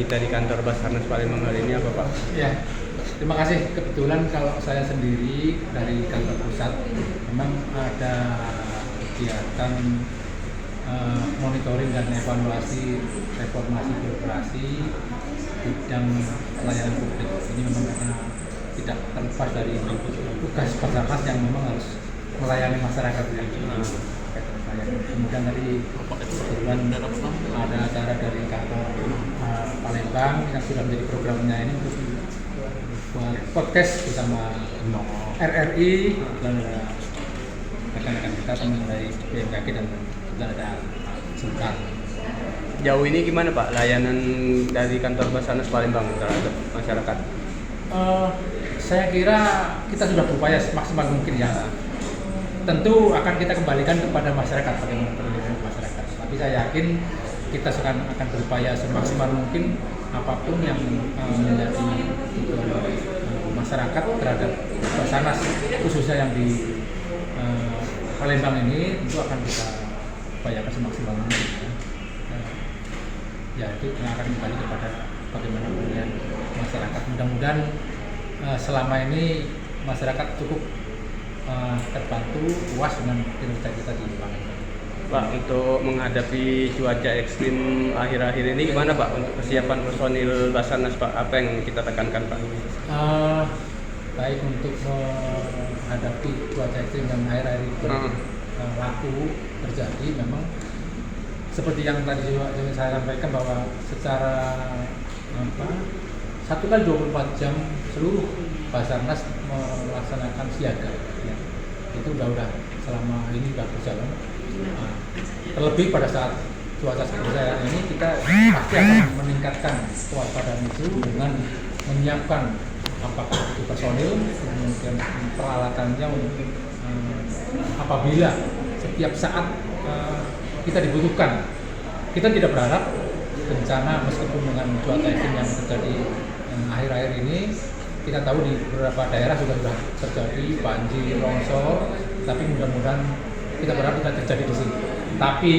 dari kantor Basarnas Palembang hari ini apa Pak? Ya, terima kasih. Kebetulan kalau saya sendiri dari kantor pusat memang ada kegiatan monitoring dan evaluasi reformasi birokrasi bidang pelayanan publik. Ini memang karena tidak terlepas dari tugas Basarnas yang memang harus melayani masyarakat. Kemudian tadi kebetulan ada acara dari kantor Palembang yang sudah menjadi programnya ini untuk buat podcast bersama RRI dan ada rekan-rekan kita teman dari BMKG dan ada Sultan. Jauh ini gimana Pak layanan dari kantor Basarnas Palembang terhadap masyarakat? Saya kira kita sudah berupaya semaksimal mungkin ya. Tentu akan kita kembalikan kepada masyarakat bagaimana perlindungan masyarakat. Tapi saya yakin kita akan berupaya semaksimal mungkin apapun yang menjadi kebutuhan masyarakat terhadap Basarnas khususnya yang di Palembang ini tentu akan kita upayakan semaksimal mungkin. Ya itu akan kembali kepada bagaimana perlindungan masyarakat. Mudah-mudahan selama ini masyarakat cukup terbantu puas dengan kinerja kita di Palembang. Pak, untuk menghadapi cuaca ekstrim akhir-akhir ini gimana Pak untuk persiapan personil Basarnas Pak? Apa yang kita tekankan Pak? Baik untuk menghadapi cuaca ekstrim yang akhir-akhir itu laku terjadi, memang seperti yang tadi saya sampaikan bahwa secara 1 kali 24 jam seluruh Basarnas melaksanakan siaga. Ya. Itu udah selama ini sudah berjalan. Terlebih pada saat cuaca seperti saat ini kita pasti akan meningkatkan kewaspadaan itu dengan menyiapkan apakah itu personil, kemudian peralatannya untuk apabila setiap saat kita dibutuhkan. Kita tidak berharap bencana meskipun dengan cuaca ekstrim yang terjadi akhir-akhir ini, kita tahu di beberapa daerah sudah terjadi banjir, longsor, tapi mudah-mudahan kita berharap tidak terjadi di sini. Tapi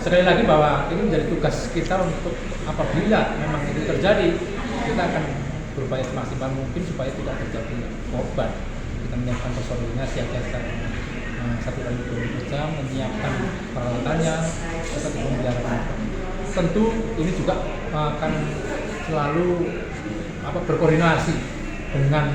sekali lagi bahwa ini menjadi tugas kita untuk apabila memang itu terjadi, kita akan berupaya semaksimal mungkin supaya tidak terjadi korban. Kita menyiapkan personilnya siaga 1 kali 24 jam, menyiapkan peralatannya, serta pemeliharaan. Tentu ini juga akan selalu berkoordinasi dengan